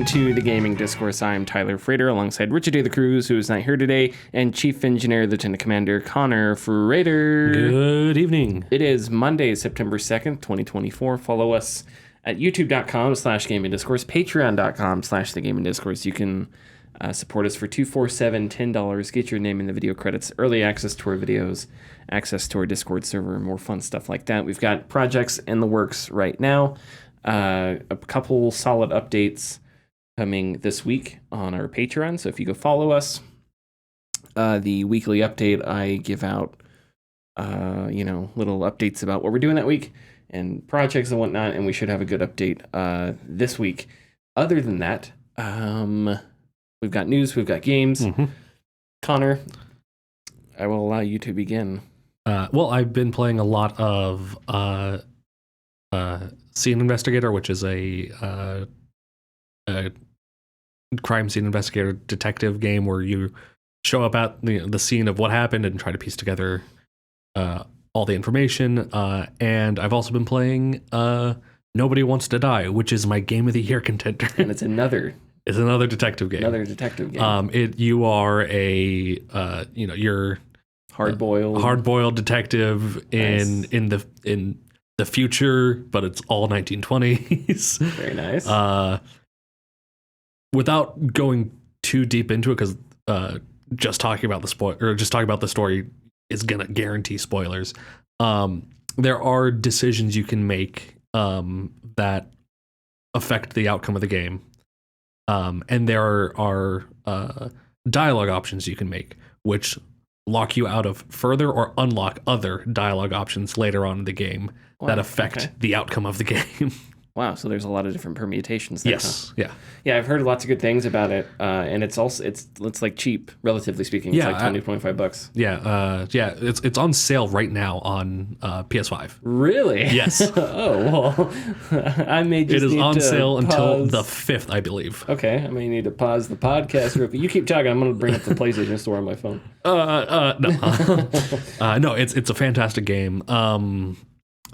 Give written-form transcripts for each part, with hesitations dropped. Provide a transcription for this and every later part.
welcome to the Gaming Discourse. I'm Tyler Frater alongside Richard A. the Cruz, who is not here today, and Chief Engineer Lieutenant Commander Connor Frater. Good evening. It is Monday, September 2nd, 2024. Follow us at youtube.com/gamingdiscourse, patreon.com/thegamingdiscourse. You can support us for $247, $10. Get your name in the video credits, early access to our videos, access to our Discord server, and more fun stuff like that. We've got projects in the works right now. A couple solid updates coming this week on our Patreon. So if you go follow us, the weekly update, I give out, little updates about what we're doing that week and projects and whatnot. And we should have a good update this week. Other than that, we've got news, we've got games. Mm-hmm. Connor, I will allow you to begin. Well, I've been playing a lot of Scene Investigator, which is a crime scene investigator detective game where you show up at the scene of what happened and try to piece together all the information. And I've also been playing Nobody Wants to Die, which is my Game of the Year contender. And it's another detective game. Another detective game. You are a you're hard-boiled detective in the future, but it's all 1920s. Very nice. Without going too deep into it, because just talking about the story is gonna guarantee spoilers. There are decisions you can make that affect the outcome of the game, and there are dialogue options you can make, which lock you out of further or unlock other dialogue options later on in the game that affect the outcome of the game. Wow, so there's a lot of different permutations there. Yes, huh? Yeah, I've heard lots of good things about it, and it's like cheap, relatively speaking. It's like $20-25. Yeah, it's on sale right now on PS5. Really? Yes. Oh, well, I may just It is on sale pause. until the 5th, I believe. Okay, I may need to pause the podcast real quick. You keep talking. I'm going to bring up the PlayStation Store on my phone. No. No, it's a fantastic game.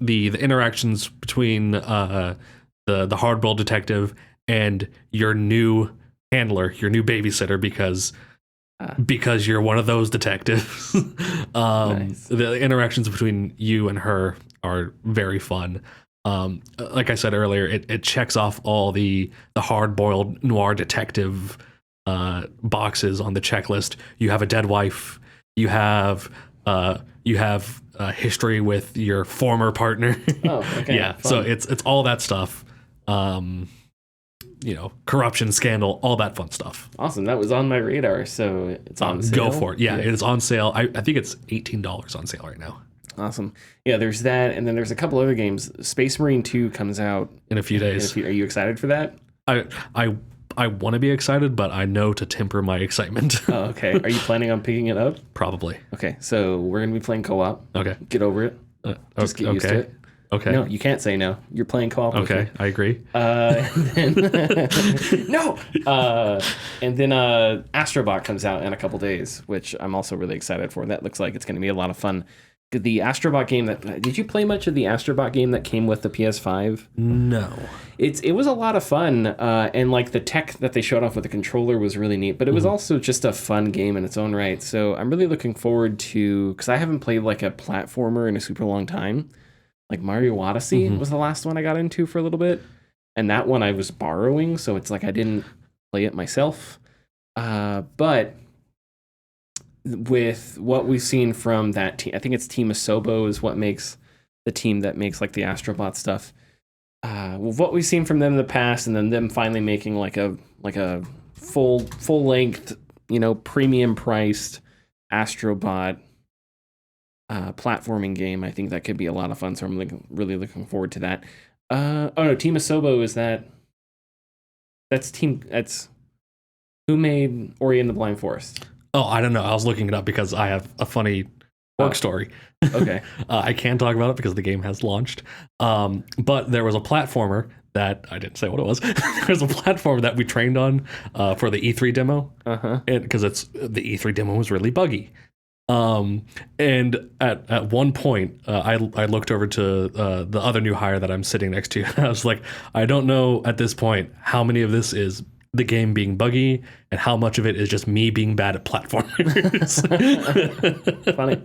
The interactions between the hardball detective and your new handler, your new babysitter, because you're one of those detectives. Nice. The interactions between you and her are very fun. Like I said earlier, it checks off all the hard-boiled noir detective boxes on the checklist. You have a dead wife. You have history with your former partner. Oh, okay. Yeah, fun. so it's all that stuff. Corruption, scandal, all that fun stuff. Awesome. That was on my radar, so it's on sale. Go for it. Yeah, it is on sale. I think it's $18 on sale right now. Awesome. Yeah, there's that, and then there's a couple other games. Space Marine 2 comes out in a few days. Are you excited for that? I want to be excited, but I know to temper my excitement. Oh, okay. Are you planning on picking it up? Probably. Okay, so we're going to be playing co-op. Okay. Get over it. Just get used to it. Okay. No, you can't say no. You're playing co-op. Okay, I agree. And then Astrobot comes out in a couple days, which I'm also really excited for. That looks like it's going to be a lot of fun. The Astrobot game did you play much of the Astrobot game that came with the PS5? No. It was a lot of fun, and like the tech that they showed off with the controller was really neat, but it was also just a fun game in its own right. So I'm really looking forward to, because I haven't played like a platformer in a super long time. Like Mario Odyssey was the last one I got into for a little bit, and that one I was borrowing, so it's like I didn't play it myself. But with what we've seen from that team, I think it's Team Asobo is what makes the team that makes like the Astrobot stuff. With what we've seen from them in the past, and then them finally making like a full length, premium priced Astrobot platforming game, I think that could be a lot of fun. So I'm really looking forward to that. Team Asobo is that's who made Ori and the Blind Forest? Oh, I don't know. I was looking it up because I have a funny work story. Okay. I can't talk about it because the game has launched. But there was a platformer that I didn't say what it was. There's a platform that we trained on for the E3 demo. Because the E3 demo was really buggy. And at one point, I looked over to the other new hire that I'm sitting next to. I was like, I don't know at this point how many of this is the game being buggy and how much of it is just me being bad at platformers. Funny.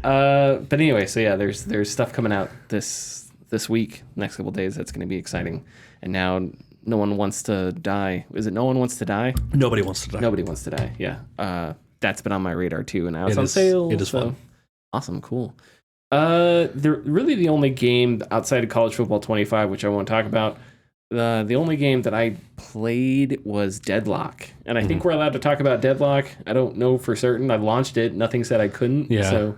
But anyway, so yeah, there's stuff coming out this week, next couple days. That's going to be exciting. And now No One Wants to Die. Is it No One Wants to Die? Nobody Wants to Die. Nobody Wants to Die. Yeah. That's been on my radar too, and now it's on sale. It is fun. Awesome, cool. They're really the only game outside of College Football 25, which I won't talk about. The only game that I played was Deadlock, and I think we're allowed to talk about Deadlock. I don't know for certain. I launched it. Nothing said I couldn't. Yeah. So,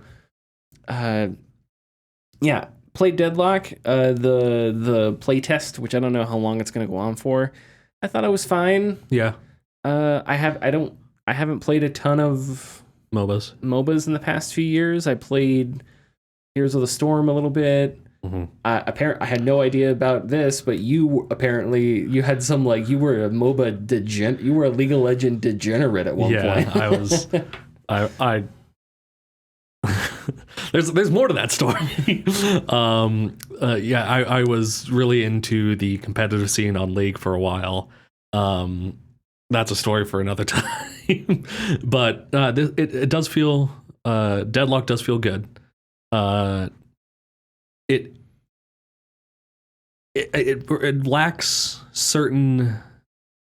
yeah, played Deadlock. The play test, which I don't know how long it's going to go on for. I thought it was fine. Yeah. I haven't played a ton of MOBAs in the past few years. I played Heroes of the Storm a little bit. I had no idea about this, but you had some you were a MOBA you were a League of Legends degenerate at one point. I was. I there's more to that story. I was really into the competitive scene on League for a while. That's a story for another time. But it does feel Deadlock does feel good. It lacks certain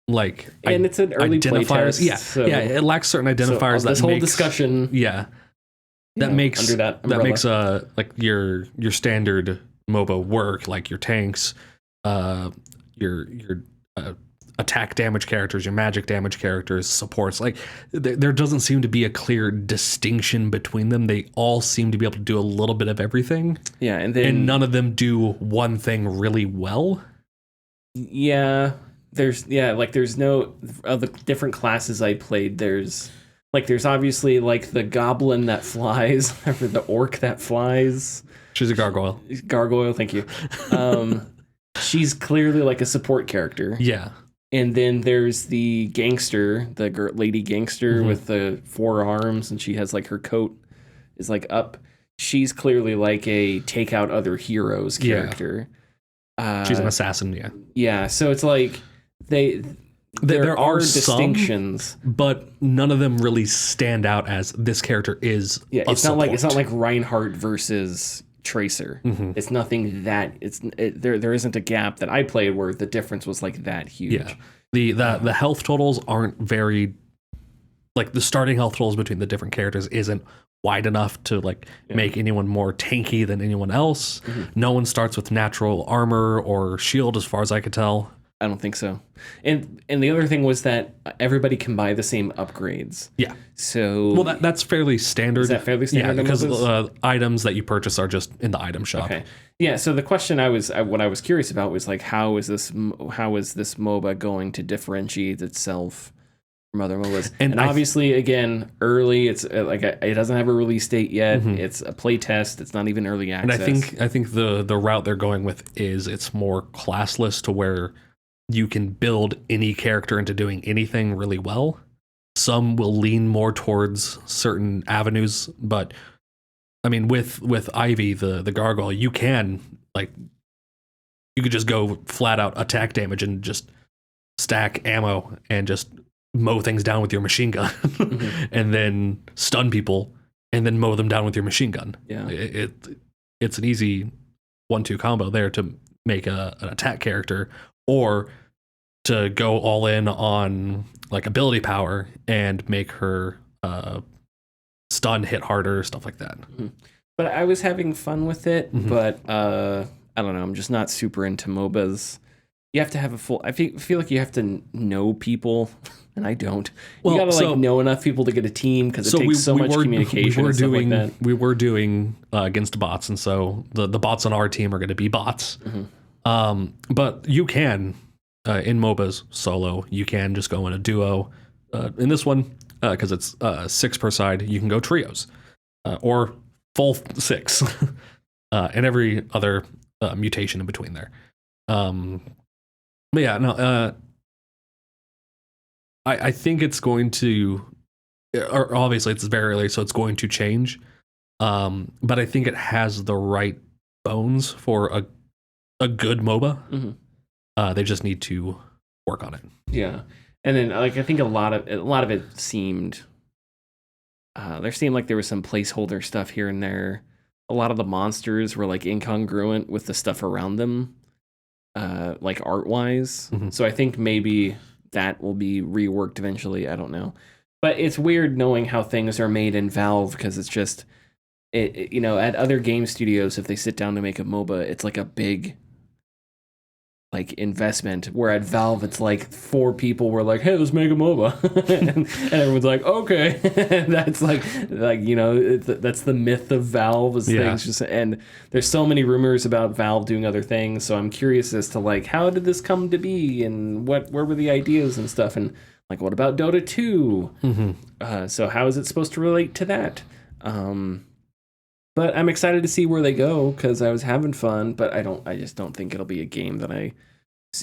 and it's an early identifiers. Playtest, It lacks certain identifiers. So this whole discussion, that makes under that makes your standard MOBA work, like your tanks, your attack damage characters, your magic damage characters, supports. There doesn't seem to be a clear distinction between them. They all seem to be able to do a little bit of everything. Yeah, and none of them do one thing really well. Yeah, there's no of the different classes I played. There's obviously the goblin that flies, or the orc that flies. She's a gargoyle. Gargoyle, thank you. She's clearly a support character. Yeah. And then there's the gangster, the lady gangster with the 4 arms, and she has her coat is up. She's clearly a take out other heroes character. She's an assassin, yeah. Yeah, so it's there are distinctions, but none of them really stand out as this character is. Yeah, it's not like Reinhardt versus Tracer. It's nothing that there isn't a gap that I played where the difference was that huge. Yeah, the health totals aren't very the starting health totals between the different characters isn't wide enough to make anyone more tanky than anyone else. No one starts with natural armor or shield, as far as I could tell. I don't think so. And the other thing was that everybody can buy the same upgrades. Yeah. So that's fairly standard. Is that fairly standard? Yeah, because items that you purchase are just in the item shop. Okay. Yeah. So the question what I was curious about was how is this MOBA going to differentiate itself from other MOBAs? And obviously, again, early. It's it doesn't have a release date yet. It's a play test. It's not even early access. And I think the route they're going with is it's more classless, to where you can build any character into doing anything really well. Some will lean more towards certain avenues, but I mean, with Ivy, the gargoyle, you can you could just go flat out attack damage and just stack ammo and just mow things down with your machine gun, and then stun people and then mow them down with your machine gun. Yeah, it's an easy 1-2 combo there to make an attack character, or to go all in on ability power and make her stun hit harder, stuff like that. But I was having fun with it, but I don't know, I'm just not super into MOBAs. You have to have I feel like you have to know people, and I don't. You gotta know enough people to get a team, because it takes so much communication and stuff like that. We were doing against bots, and so the bots on our team are going to be bots. But you can, in MOBAs solo, you can just go in a duo. In this one, because it's 6 per side, you can go trios, or full 6, and every other mutation in between there. But yeah, no, I think it's going to, or obviously it's very early, so it's going to change. But I think it has the right bones for a good MOBA. They just need to work on it. Yeah. And then like I think a lot of it seemed there seemed like there was some placeholder stuff here and there. A lot of the monsters were like incongruent with the stuff around them, like art wise. Mhm. So I think maybe that will be reworked eventually. I don't know. But it's weird knowing how things are made in Valve because it's just you know, at other game studios, if they sit down to make a MOBA, it's like a big like investment, where at Valve it's like 4 people were like, hey, let's make a MOBA. and everyone's like, okay. That's like you know, that's the myth of Valve is things just, and there's so many rumors about Valve doing other things, so I'm curious as to like how did this come to be and where were the ideas and stuff, and like what about Dota 2? So how is it supposed to relate to that? But I'm excited to see where they go because I was having fun. But I just don't think it'll be a game that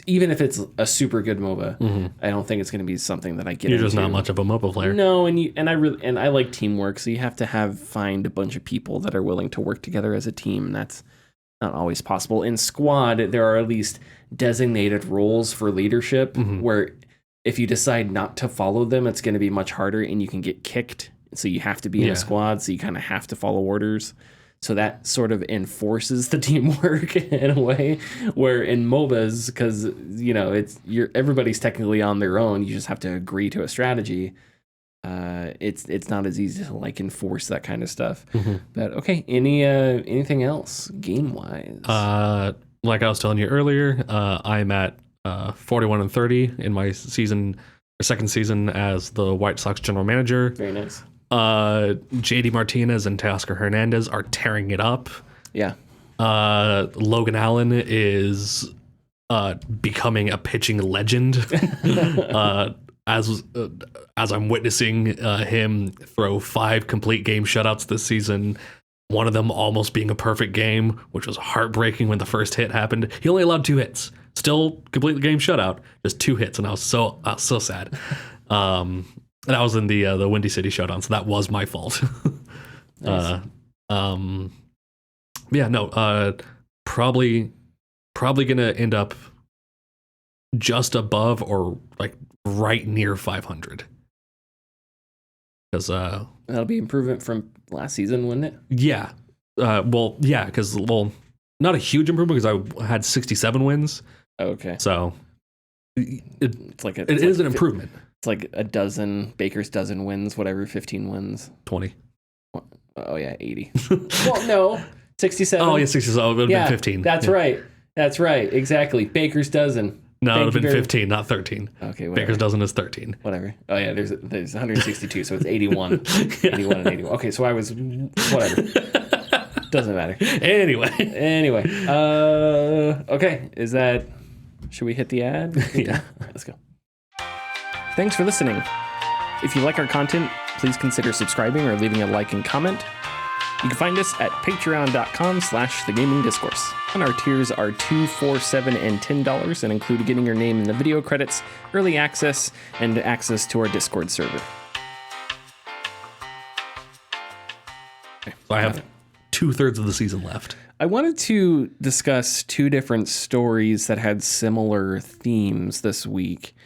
even if it's a super good MOBA, I don't think it's going to be something that I get. You're just not much of a MOBA player. No, and I like teamwork, so you have to find a bunch of people that are willing to work together as a team. And that's not always possible. In Squad, there are at least designated roles for leadership, where if you decide not to follow them, it's going to be much harder, and you can get kicked. So you have to be in a squad, so you kind of have to follow orders. So that sort of enforces the teamwork in a way, where in MOBAs, because you know everybody's technically on their own, you just have to agree to a strategy. It's not as easy to like enforce that kind of stuff. But okay, anything else game wise? Like I was telling you earlier, I'm at 41 and 30 in my second season as the White Sox general manager. Very nice. JD Martinez and Teoscar Hernandez are tearing it up. Yeah. Logan Allen is becoming a pitching legend. As I'm witnessing him throw 5 complete game shutouts this season, one of them almost being a perfect game, which was heartbreaking when the first hit happened. He only allowed 2 hits. Still complete the game shutout, just 2 hits, and I was so sad. And I was in the Windy City Showdown, so that was my fault. Nice. Probably gonna end up just above or like right near 500. Because that'll be improvement from last season, wouldn't it? Yeah. Because not a huge improvement because I had 67 wins. Okay. So it is an improvement. It's like a dozen, Baker's dozen wins, whatever, 15 wins. 20. Oh, yeah, 80. Well, no, 67. Oh, yeah, 67. It would have been 15. That's right. That's right. Exactly. Baker's dozen. No, it would have been 15, not 13. Okay, whatever. Baker's dozen is 13. Whatever. Oh, yeah, there's 162, so it's 81. 81 and 81. Okay, so I was, whatever. Doesn't matter. Anyway. Okay, should we hit the ad? Yeah. All right, let's go. Thanks for listening. If you like our content, please consider subscribing or leaving a like and comment. You can find us at patreon.com/thegamingdiscourse. And our tiers are $2, $4, $7, and $10 and include getting your name in the video credits, early access, and access to our Discord server. So I have 2/3 of the season left. I wanted to discuss 2 different stories that had similar themes this week.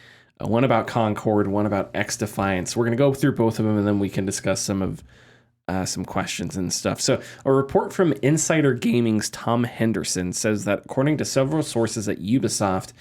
One about Concord, one about XDefiant. We're going to go through both of them, and then we can discuss some questions and stuff. So a report from Insider Gaming's Tom Henderson says that according to several sources at Ubisoft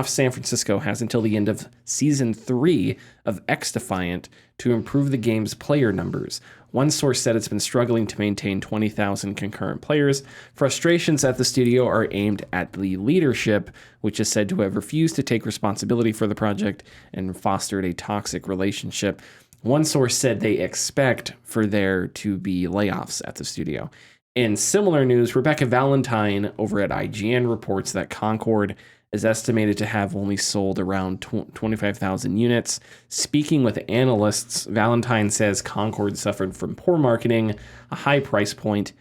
San Francisco has until the end of Season 3 of XDefiant to improve the game's player numbers. One source said it's been struggling to maintain 20,000 concurrent players. Frustrations at the studio are aimed at the leadership, which is said to have refused to take responsibility for the project and fostered a toxic relationship. One source said they expect for there to be layoffs at the studio. In similar news, Rebecca Valentine over at IGN reports that Concord is estimated to have only sold around 25,000 units. Speaking with analysts, Valentine says Concord suffered from poor marketing, a high price point,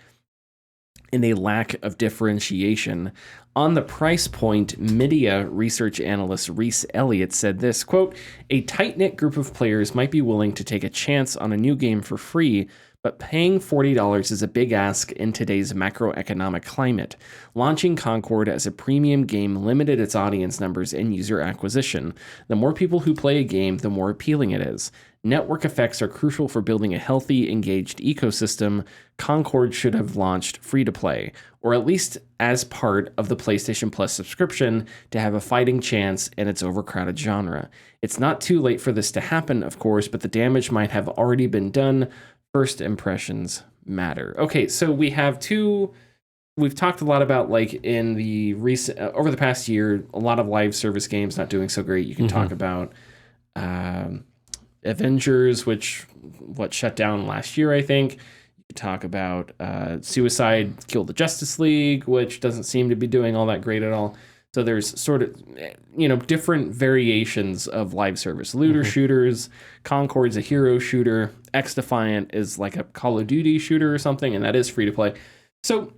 and a lack of differentiation. On the price point, media research analyst Reese Elliott said this, quote, "A tight-knit group of players might be willing to take a chance on a new game for free, but paying $40 is a big ask in today's macroeconomic climate. Launching Concord as a premium game limited its audience numbers and user acquisition. The more people who play a game, the more appealing it is. Network effects are crucial for building a healthy, engaged ecosystem. Concord should have launched free-to-play, or at least as part of the PlayStation Plus subscription to have a fighting chance in its overcrowded genre. It's not too late for this to happen, of course, but the damage might have already been done. First impressions matter. Okay, so we've talked a lot about, like, in the recent, over the past year, a lot of live service games not doing so great. You can talk about Avengers, which shut down last year, I think. You talk about Suicide Killed the Justice League, which doesn't seem to be doing all that great at all. So there's sort of, different variations of live service. Looter shooters, Concord's a hero shooter, XDefiant is like a Call of Duty shooter or something, and that is free to play. So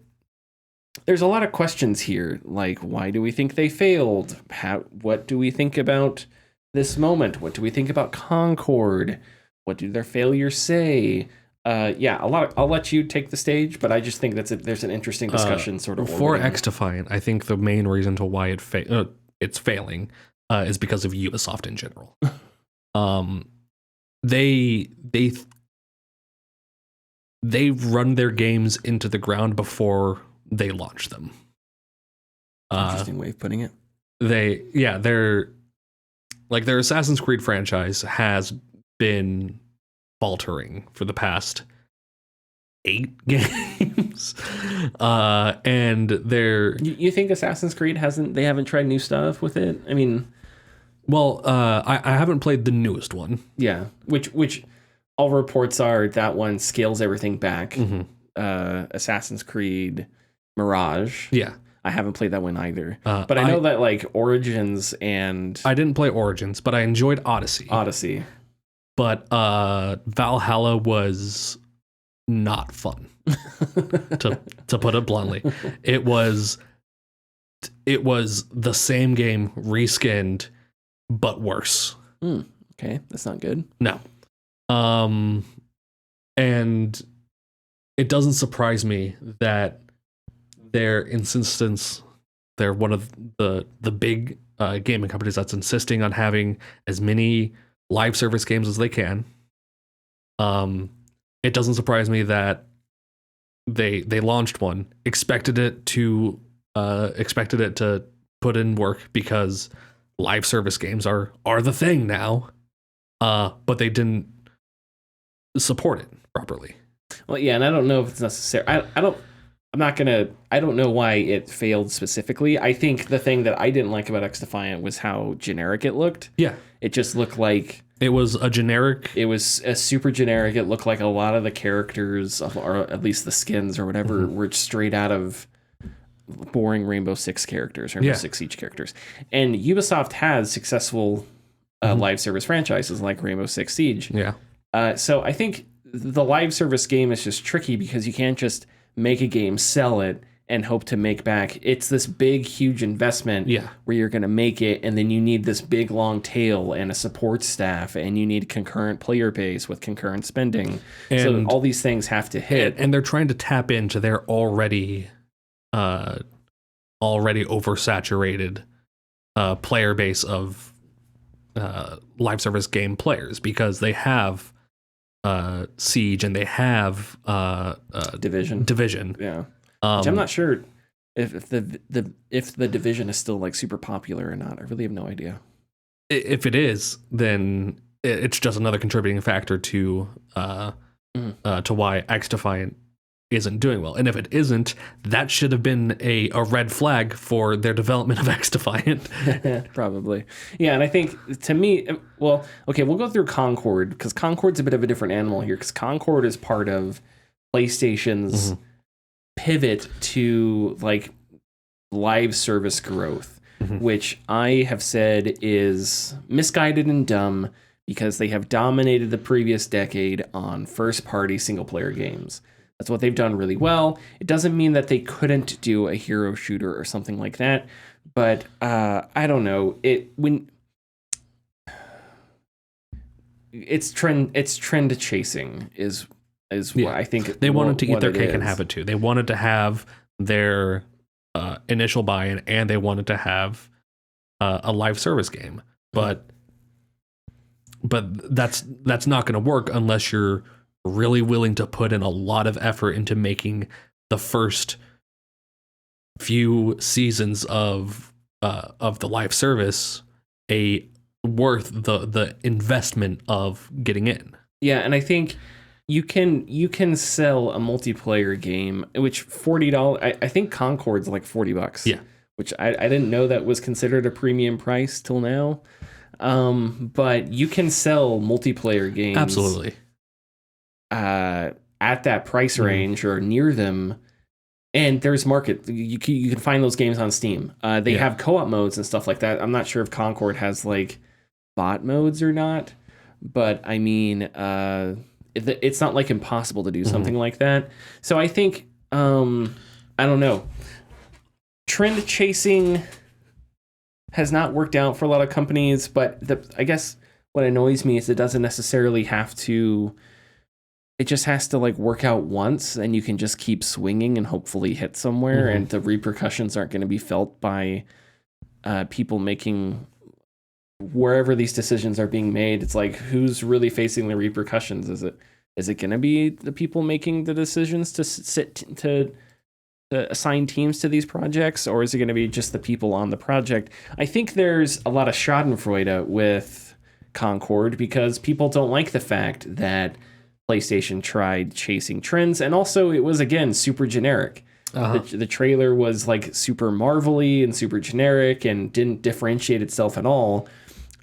there's a lot of questions here, like, why do we think they failed? What do we think about this moment? What do we think about Concord? What do their failures say? I'll let you take the stage, but I just think there's an interesting discussion sort of for XDefiant. I think the main reason to why it's failing is because of Ubisoft in general. They run their games into the ground before they launch them. Interesting way of putting it. Their Assassin's Creed franchise has been faltering for the past 8 games. And you think Assassin's Creed haven't tried new stuff with it? I mean, well, I haven't played the newest one. Yeah, which all reports are that one scales everything back. Assassin's Creed Mirage. Yeah. I haven't played that one either. But I know that, like, Origins and... I didn't play Origins, but I enjoyed Odyssey. But Valhalla was not fun, to put it bluntly. It was the same game reskinned, but worse. Okay, that's not good. No. And it doesn't surprise me that they're one of the big gaming companies that's insisting on having as many live service games as they can. It doesn't surprise me that they launched one, expected it to put in work because live service games are the thing now, but they didn't support it properly. Well, yeah, and I don't know if it's necessary. I don't know why it failed specifically. I think the thing that I didn't like about XDefiant was how generic it looked. Yeah. It just looked like... It was a generic... It was a super generic. It looked like a lot of the characters, or at least the skins or whatever, were straight out of boring Rainbow Six characters, Rainbow Six Siege characters. And Ubisoft has successful live service franchises like Rainbow Six Siege. Yeah. So I think the live service game is just tricky because you can't just make a game, sell it, and hope to make back. It's this big, huge investment where you're going to make it, and then you need this big, long tail and a support staff, and you need concurrent player base with concurrent spending. And so all these things have to hit. And they're trying to tap into their already oversaturated player base of live service game players, because they have Siege and they have Division. Yeah. Which I'm not sure if the Division is still, like, super popular or not. I really have no idea. If it is, then it's just another contributing factor to why XDefiant isn't doing well. And if it isn't, that should have been a red flag for their development of XDefiant. Probably. Yeah, and I think, to me, well, okay, we'll go through Concord, because Concord's a bit of a different animal here, because Concord is part of PlayStation's pivot to, like, live service growth, which I have said is misguided and dumb, because they have dominated the previous decade on first-party single-player games. That's what they've done really well. It doesn't mean that they couldn't do a hero shooter or something like that, but I don't know. It's trend chasing is is what I think they wanted to eat their cake and have it too. They wanted to have their initial buy-in, and they wanted to have a live service game. But that's not going to work unless you're really willing to put in a lot of effort into making the first few seasons of the live service worth the investment of getting in. Yeah, and I think you can sell a multiplayer game, which $40. I think Concord's like $40. Yeah, which I didn't know that was considered a premium price till now. But you can sell multiplayer games absolutely at that price range or near them. And there's market. You can find those games on Steam. They have co-op modes and stuff like that. I'm not sure if Concord has like bot modes or not, but I mean, it's not like impossible to do something like that. So I think, I don't know. Trend chasing has not worked out for a lot of companies, but I guess what annoys me is it doesn't necessarily have to. It just has to like work out once, and you can just keep swinging and hopefully hit somewhere, and the repercussions aren't going to be felt by people making wherever these decisions are being made. It's like, who's really facing the repercussions? Is it going to be the people making the decisions to assign teams to these projects, or is it going to be just the people on the project? I think there's a lot of schadenfreude with Concord because people don't like the fact that PlayStation tried chasing trends, and also it was, again, super generic. The trailer was like super marvelly and super generic and didn't differentiate itself at all.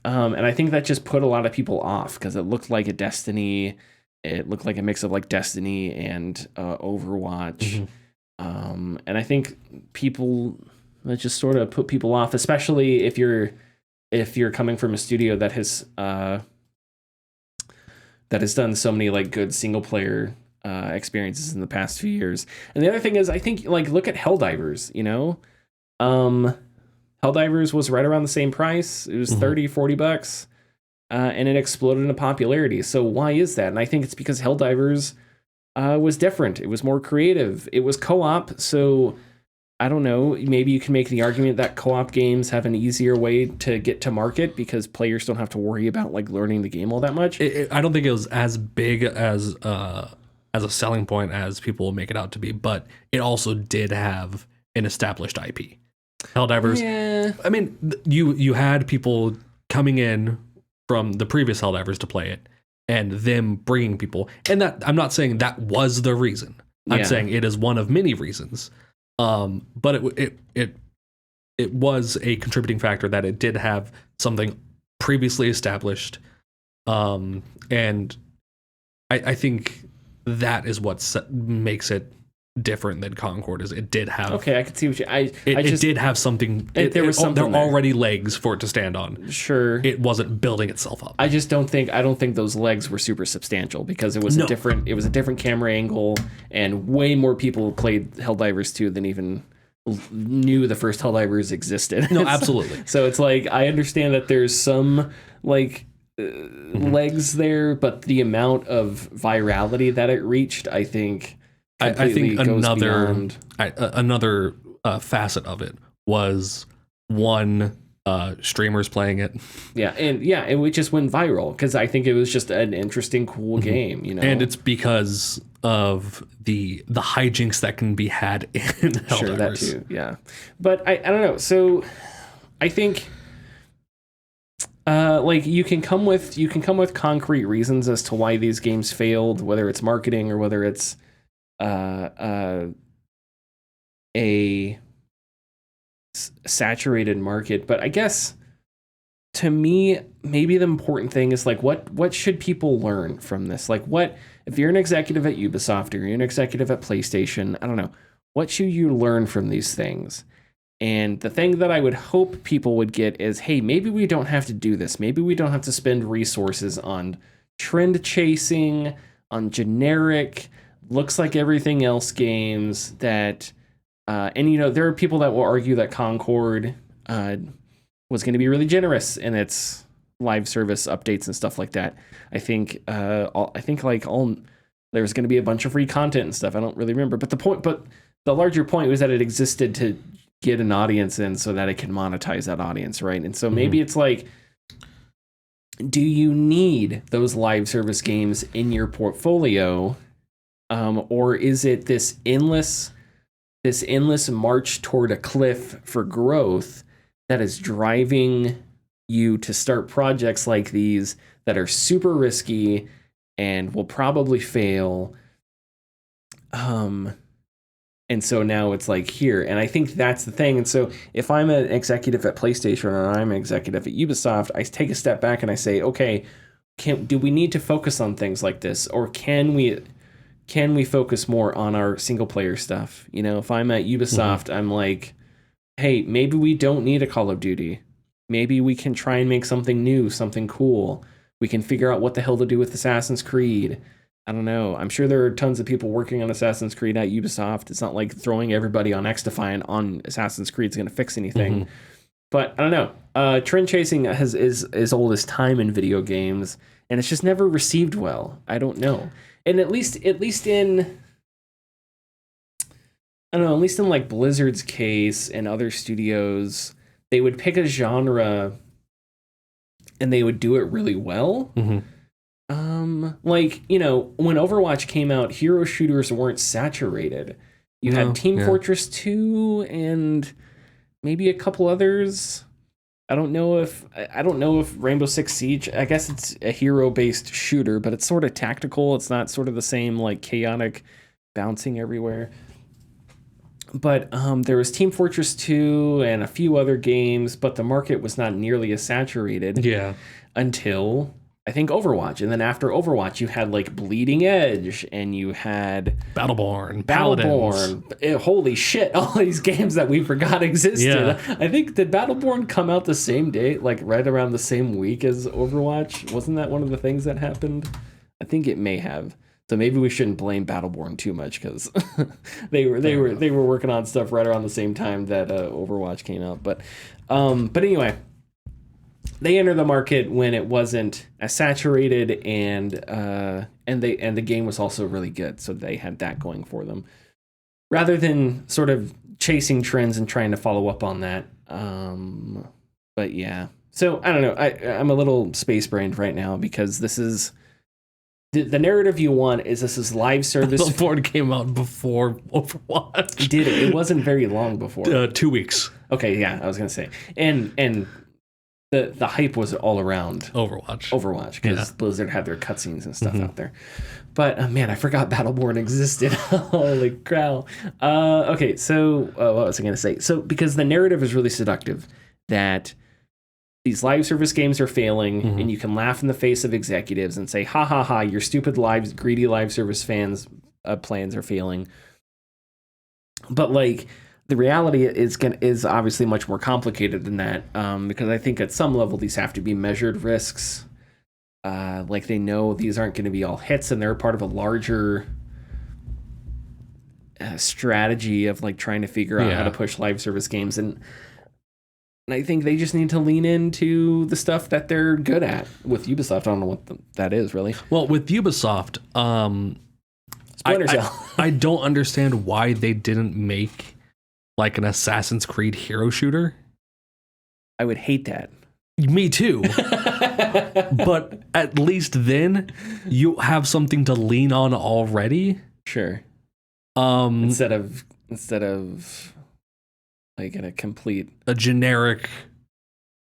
And I think that just put a lot of people off because it looked like a Destiny. It looked like a mix of like Destiny and Overwatch. And I think that just sort of put people off, especially if you're coming from a studio that has done so many like good single player experiences in the past few years. And the other thing is, I think like look at Helldivers, Helldivers was right around the same price. It was $30-$40, and it exploded into popularity. So why is that? And I think it's because Helldivers was different. It was more creative. It was co-op. So I don't know, maybe you can make the argument that co-op games have an easier way to get to market because players don't have to worry about like learning the game all that much. I don't think it was as big as a selling point as people will make it out to be, but it also did have an established IP. Helldivers. Yeah. I mean, you had people coming in from the previous Helldivers to play it, and them bringing people. And that I'm not saying that was the reason. I'm saying it is one of many reasons. But it was a contributing factor that it did have something previously established. And I think that is what makes it different than Concord. Is it did have I could see what it did have something. There were already legs for it to stand on. Sure, it wasn't building itself up. I don't think those legs were super substantial because it was a different camera angle, and way more people played Helldivers 2 than even knew the first Helldivers existed. No, absolutely. So it's like I understand that there's some like legs there, but the amount of virality that it reached, I think another facet of it was streamers playing it. And it just went viral because I think it was just an interesting, cool game, And it's because of the hijinks that can be had in Helldivers. Sure, that too, yeah. But I don't know. So I think like you can come with concrete reasons as to why these games failed, whether it's marketing or whether it's a saturated market. But I guess to me, maybe the important thing is like what should people learn from this? Like, what if you're an executive at Ubisoft or you're an executive at PlayStation, I don't know, what should you learn from these things? And the thing that I would hope people would get is, hey, maybe we don't have to do this. Maybe we don't have to spend resources on trend chasing, on generic looks like everything else games that, and there are people that will argue that Concord was going to be really generous in its live service updates and stuff like that. I think There's going to be a bunch of free content and stuff. I don't really remember. But the larger point was that it existed to get an audience in so that it can monetize that audience, right? And so maybe it's like, do you need those live service games in your portfolio? Or is it this endless march toward a cliff for growth that is driving you to start projects like these that are super risky and will probably fail? And so now it's like here. And I think that's the thing. And so if I'm an executive at PlayStation or I'm an executive at Ubisoft, I take a step back and I say, okay, do we need to focus on things like this? Or can we focus more on our single player stuff? You know, if I'm at Ubisoft, I'm like, hey, maybe we don't need a Call of Duty. Maybe we can try and make something new, something cool. We can figure out what the hell to do with Assassin's Creed. I don't know. I'm sure there are tons of people working on Assassin's Creed at Ubisoft. It's not like throwing everybody on XDefiant on Assassin's Creed is going to fix anything. But I don't know. Trend chasing is as old as time in video games, and it's just never received well. I don't know. And at least in, I don't know, at least in like Blizzard's case and other studios, they would pick a genre and they would do it really well. Like, you know, when Overwatch came out, hero shooters weren't saturated. You had Team Fortress 2 and maybe a couple others. I don't know if Rainbow Six Siege, I guess it's a hero-based shooter, but it's sort of tactical. It's not sort of the same like chaotic bouncing everywhere. But there was Team Fortress 2 and a few other games, but the market was not nearly as saturated. Yeah. Until I think Overwatch. And then after Overwatch, you had like Bleeding Edge and you had Battleborn. Holy shit, all these games that we forgot existed. Yeah. I think, did Battleborn come out the same day, like right around the same week as Overwatch? Wasn't that one of the things that happened? I think it may have. So maybe we shouldn't blame Battleborn too much because they were working on stuff right around the same time that Overwatch came out. But anyway, they entered the market when it wasn't as saturated, and the game was also really good, so they had that going for them, rather than sort of chasing trends and trying to follow up on that. But yeah, so I don't know. I'm a little space brained right now because this is the narrative you want is this is live service. Battleborn came out before Overwatch. Did it? It wasn't very long before. 2 weeks. Okay, yeah, I was gonna say, and the hype was all around Overwatch because Blizzard had their cutscenes and stuff out there. But man, I forgot Battleborn existed. Holy cow. Okay, so what was I gonna say? So because the narrative is really seductive that these live service games are failing, and you can laugh in the face of executives and say, ha ha ha, your stupid greedy live service fans plans are failing. But like the reality is obviously much more complicated than that, because I think at some level these have to be measured risks. Like they know these aren't going to be all hits, and they're part of a larger strategy of like trying to figure out how to push live service games. And I think they just need to lean into the stuff that they're good at. With Ubisoft, I don't know what that is really. Well, with Ubisoft, I don't understand why they didn't make like an Assassin's Creed hero shooter. I would hate that. Me too. But at least then you have something to lean on already. Sure. Instead of like a generic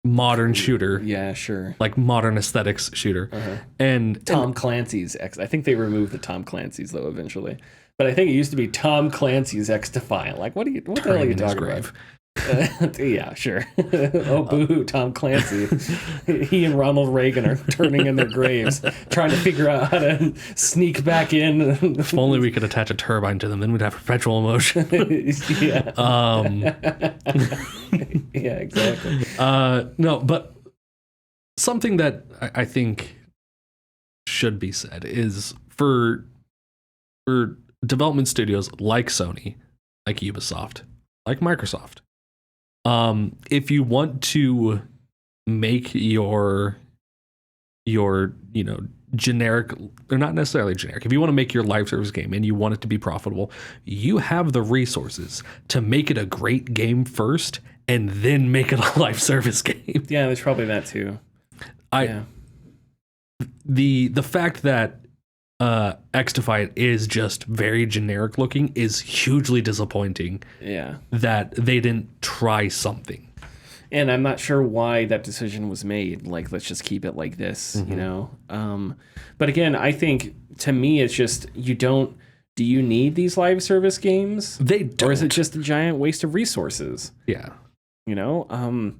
modern shooter. Yeah, sure. Like modern aesthetics shooter. And Tom Clancy's I think they removed the Tom Clancy's though eventually. But I think it used to be Tom Clancy's XDefiant. Like, what the hell are you talking about? Yeah, sure. Oh, boo, Tom Clancy. He and Ronald Reagan are turning in their graves, trying to figure out how to sneak back in. If only we could attach a turbine to them, then we'd have perpetual motion. Yeah. Yeah, exactly. No, but something that I think should be said is for development studios like Sony, like Ubisoft, like Microsoft, if you want to make your generic, or not necessarily generic, if you want to make your live service game and you want it to be profitable, you have the resources to make it a great game first and then make it a live service game. Yeah, there's probably that too. The fact that XDefiant is just very generic looking is hugely disappointing. Yeah. That they didn't try something. And I'm not sure why that decision was made. Like, let's just keep it like this, you know? But again, I think, to me, it's just, do you need these live service games? They don't. Or is it just a giant waste of resources? Yeah. You know?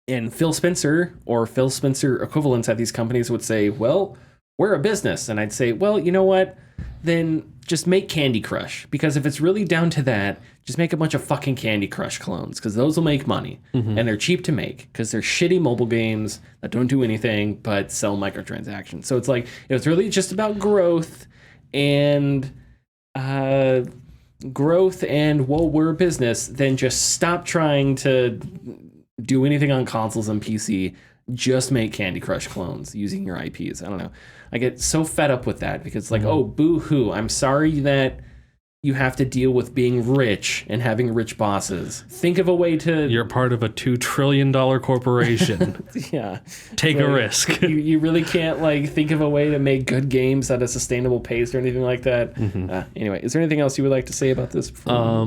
And Phil Spencer or Phil Spencer equivalents at these companies would say, well, we're a business. And I'd say, well, you know what? Then just make Candy Crush. Because if it's really down to that, just make a bunch of fucking Candy Crush clones. Because those will make money. And they're cheap to make. Because they're shitty mobile games that don't do anything but sell microtransactions. So it's like, if it's really just about growth and well, we're a business, then just stop trying to do anything on consoles and PC. Just make Candy Crush clones using your IPs. I don't know. I get so fed up with that because it's like, oh, boo-hoo. I'm sorry that you have to deal with being rich and having rich bosses. Think of a way to... You're part of a $2 trillion corporation. Yeah. Take a risk. you really can't think of a way to make good games at a sustainable pace or anything like that. Anyway, is there anything else you would like to say about this? I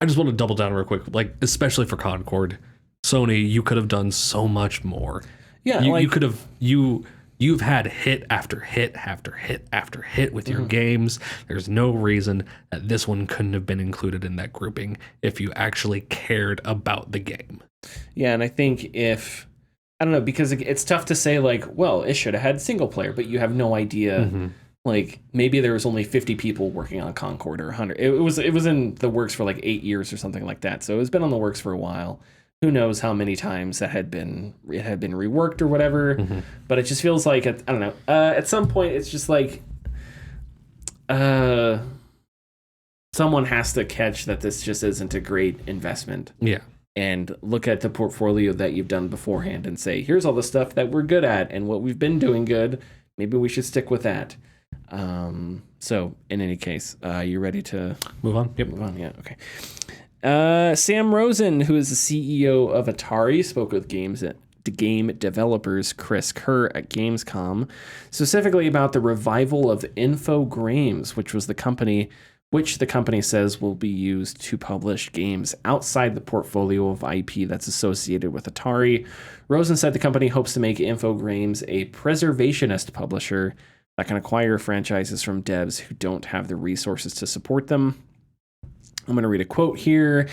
just want to double down real quick, especially for Concord. Sony, you could have done so much more. Yeah, you could have you've had hit after hit after hit after hit with your games. There's no reason that this one couldn't have been included in that grouping if you actually cared about the game. Yeah, and I think I don't know, because it's tough to say well, it should have had single player, but you have no idea. Maybe there was only 50 people working on Concord or 100. It was in the works for 8 years or something like that. So it's been on the works for a while. Who knows how many times it had been reworked or whatever. But it just feels like, I don't know, at some point it's just someone has to catch that this just isn't a great investment. Yeah. And look at the portfolio that you've done beforehand and say, here's all the stuff that we're good at and what we've been doing good. Maybe we should stick with that. So in any case, you ready to move on? Yep. Move on. Yeah. Okay. Sam Rosen, who is the CEO of Atari, spoke with game developers Chris Kerr at Gamescom, specifically about the revival of Infogrames, which the company says will be used to publish games outside the portfolio of IP that's associated with Atari. Rosen said the company hopes to make Infogrames a preservationist publisher that can acquire franchises from devs who don't have the resources to support them. I'm going to read a quote here.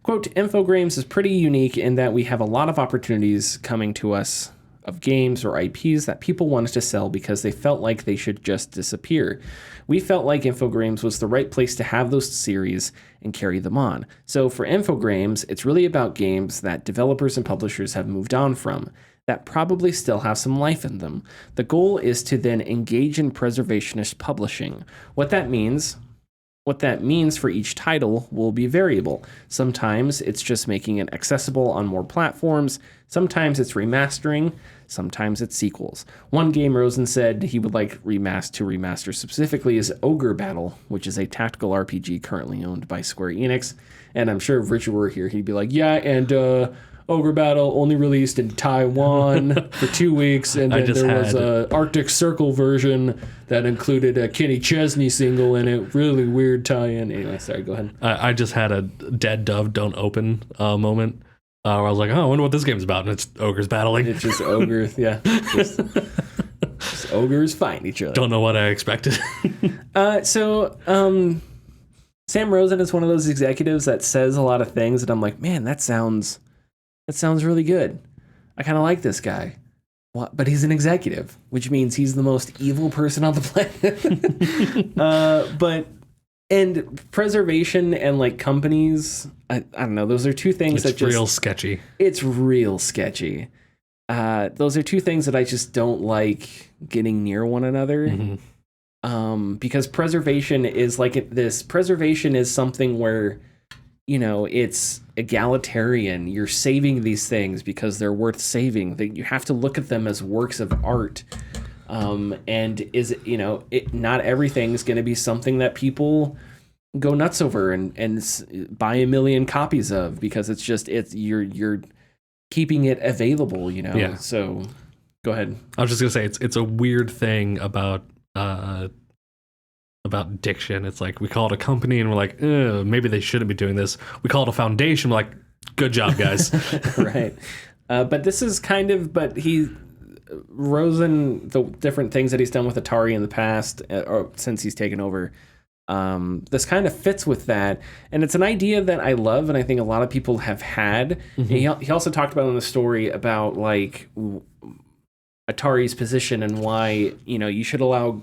Quote, Infogrames is pretty unique in that we have a lot of opportunities coming to us of games or IPs that people wanted to sell because they felt like they should just disappear. We felt like Infogrames was the right place to have those series and carry them on. So for Infogrames, it's really about games that developers and publishers have moved on from that probably still have some life in them. The goal is to then engage in preservationist publishing. What that means for each title will be variable. Sometimes it's just making it accessible on more platforms. Sometimes it's remastering. Sometimes it's sequels. One game Rosen said he would like remaster specifically is Ogre Battle, which is a tactical RPG currently owned by Square Enix. And I'm sure if Richard were here, he'd be like, yeah, and Ogre Battle only released in Taiwan for 2 weeks, and then there was a Arctic Circle version that included a Kenny Chesney single in it. Really weird tie-in. Anyway, sorry, go ahead. I just had a Dead Dove Don't Open moment where I was like, oh, I wonder what this game's about, and it's ogres battling. It's just ogres, yeah. Just ogres fighting each other. Don't know what I expected. Sam Rosen is one of those executives that says a lot of things that I'm like, man, that sounds really good. I kind of like this guy. But he's an executive, which means he's the most evil person on the planet. And preservation and companies, I don't know. Those are two things it's real sketchy. It's real sketchy. Those are two things that I just don't like getting near one another. Because preservation is Preservation is something where it's egalitarian. You're saving these things because they're worth saving. That you have to look at them as works of art. And is it, not everything's going to be something that people go nuts over and buy a million copies of, because you're keeping it available, Yeah. So go ahead. I was just gonna say it's a weird thing about diction. It's like we call it a company and we're like, maybe they shouldn't be doing this. We call it a foundation. We're like, good job, guys. Right. But this is but he Rosen, the different things that he's done with Atari in the past, or since he's taken over, this kind of fits with that, and it's an idea that I love, and I think a lot of people have had. Mm-hmm. He also talked about in the story about like Atari's position and why you should allow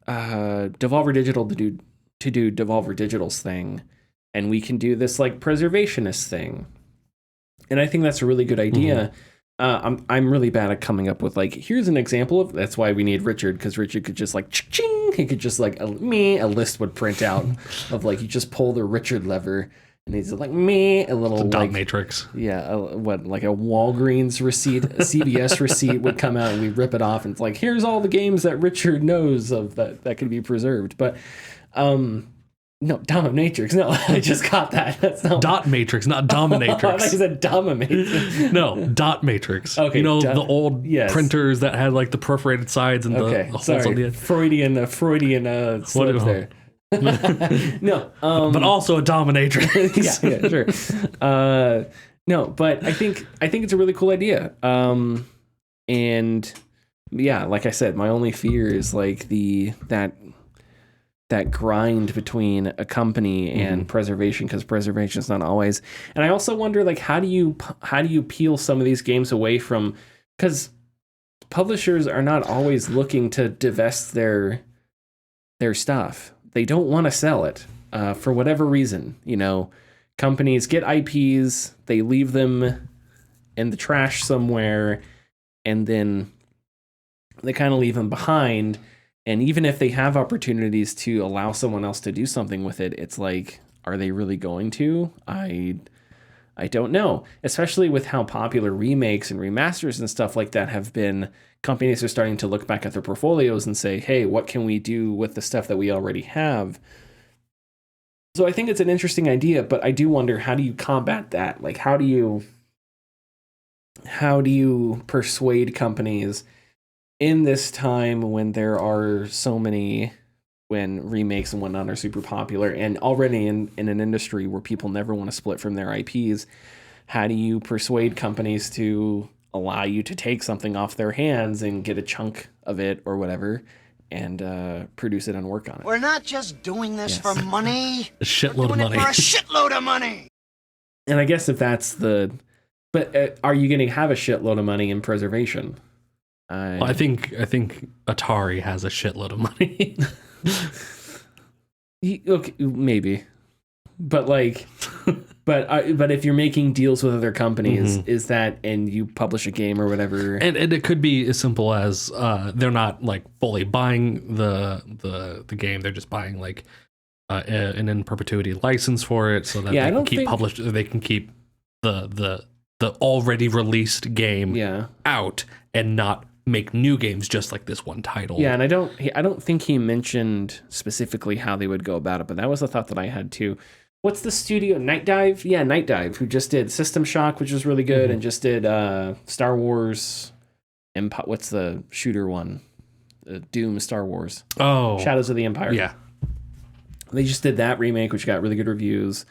Devolver Digital to do Devolver Digital's thing, and we can do this like preservationist thing, and I think that's a really good idea. Mm-hmm. I'm really bad at coming up with like, here's an example of. That's why we need Richard, because Richard could just like ching. He could just like a list would print out of like, you just pull the Richard lever and he's like a little dot matrix. Yeah, like a Walgreens receipt, a CVS receipt would come out and we rip it off and it's like, here's all the games that Richard knows of that could be preserved. But no, dominatrix. No, I just got that. That's not dot matrix, not dominatrix. I thought you said dominatrix. No, dot matrix. Okay, the old printers that had like the perforated sides and the holes on the end. Freudian slips there. No, but also a dominatrix. yeah, sure. No, but I think it's a really cool idea. And yeah, like I said, my only fear is like that grind between a company and preservation, because preservation is not always. And I also wonder, like, how do you peel some of these games away from, because publishers are not always looking to divest their stuff. They don't want to sell it for whatever reason. Companies get IPs, they leave them in the trash somewhere, and then they kind of leave them behind. And even if they have opportunities to allow someone else to do something with it, it's like, are they really going to? I don't know. Especially with how popular remakes and remasters and stuff like that have been, companies are starting to look back at their portfolios and say, hey, what can we do with the stuff that we already have? So I think it's an interesting idea, but I do wonder, how do you combat that? Like, how do you persuade companies in this time when there are so many, when remakes and whatnot are super popular, and already in an industry where people never want to split from their IPs, how do you persuade companies to allow you to take something off their hands and get a chunk of it or whatever and produce it and work on it? We're not just doing this for money. A shitload of money. For a shitload of money. And I guess if that's but are you going to have a shitload of money in preservation? Well, I think Atari has a shitload of money. Okay, maybe, but like, but if you're making deals with other companies, is that, and you publish a game or whatever, and it could be as simple as they're not like fully buying the game; they're just buying like an in perpetuity license for it, so that they can keep they can keep the already released game out and not make new games just like this one title. Yeah, and I don't think he mentioned specifically how they would go about it, but that was a thought that I had too. What's the studio? Night Dive? Yeah, Night Dive, who just did System Shock, which was really good, and just did Star Wars. What's the shooter one? Doom Star Wars. Oh, Shadows of the Empire. Yeah, they just did that remake, which got really good reviews.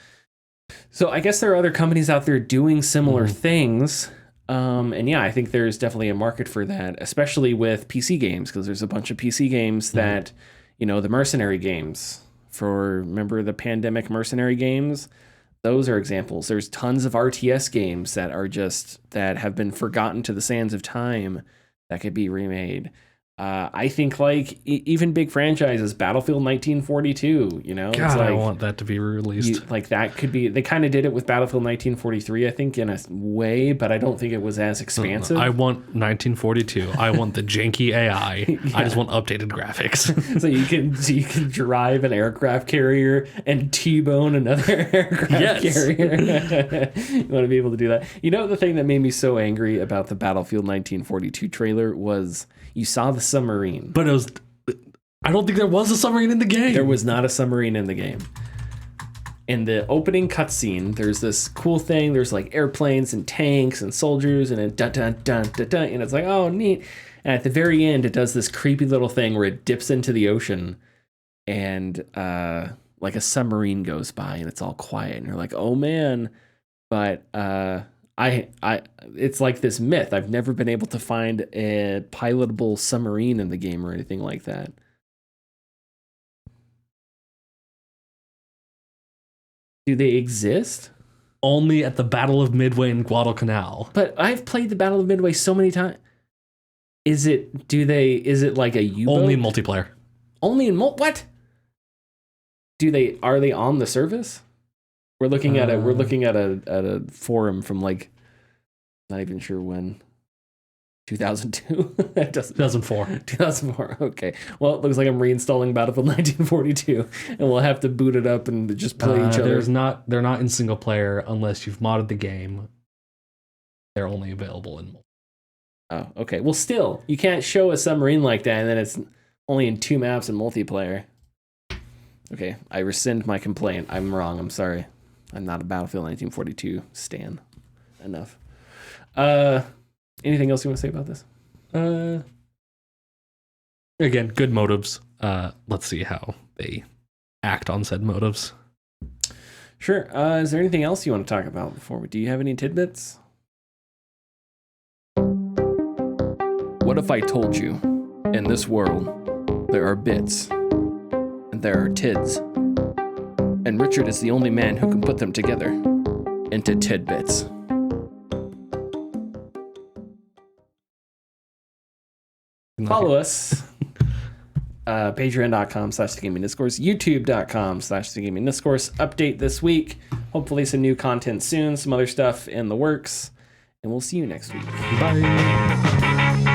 So I guess there are other companies out there doing similar things. And yeah, I think there's definitely a market for that, especially with PC games, because there's a bunch of PC games that, the mercenary games, remember the pandemic mercenary games? Those are examples. There's tons of RTS games that have been forgotten to the sands of time that could be remade. I think like even big franchises, Battlefield 1942, you know, God, it's like, I want that to be released. like that could be. They kind of did it with Battlefield 1943, I think, in a way, but I don't think it was as expansive. I want 1942. I want the janky AI. I just want updated graphics. so you can drive an aircraft carrier and T-bone another aircraft carrier. You want to be able to do that. You know, the thing that made me so angry about the Battlefield 1942 trailer was you saw the submarine. But I don't think there was a submarine in the game. There was not a submarine in the game. In the opening cutscene, there's this cool thing. There's like airplanes and tanks and soldiers and dun dun dun dun dun, and it's like, oh, neat. And at the very end, it does this creepy little thing where it dips into the ocean, and like a submarine goes by, and it's all quiet, and you're like, oh man. But it's like this myth. I've never been able to find a pilotable submarine in the game or anything like that. Do they exist? Only at the Battle of Midway in Guadalcanal. But I've played the Battle of Midway so many times. Is it like a U-boat? Only multiplayer. Only in what? Are they on the service? We're looking at a forum from like, not even sure when. 2002? 2004. 2004. Okay. Well, it looks like I'm reinstalling Battlefield 1942, and we'll have to boot it up and just play each other. They're not in single player unless you've modded the game. They're only available in multiplayer. Oh, okay. Well, still, you can't show a submarine like that, and then it's only in 2 maps in multiplayer. Okay, I rescind my complaint. I'm wrong. I'm sorry. I'm not a Battlefield 1942 stan. Enough. Anything else you want to say about this? Again, good motives. Let's see how they act on said motives. Sure. Is there anything else you want to talk about before do you have any tidbits? What if I told you, in this world, there are bits, and there are tids, and Richard is the only man who can put them together into tidbits? Follow us. Patreon.com/thegamingdiscourse, YouTube.com/thegamingdiscourse. Update this week. Hopefully some new content soon, some other stuff in the works. And we'll see you next week. Bye.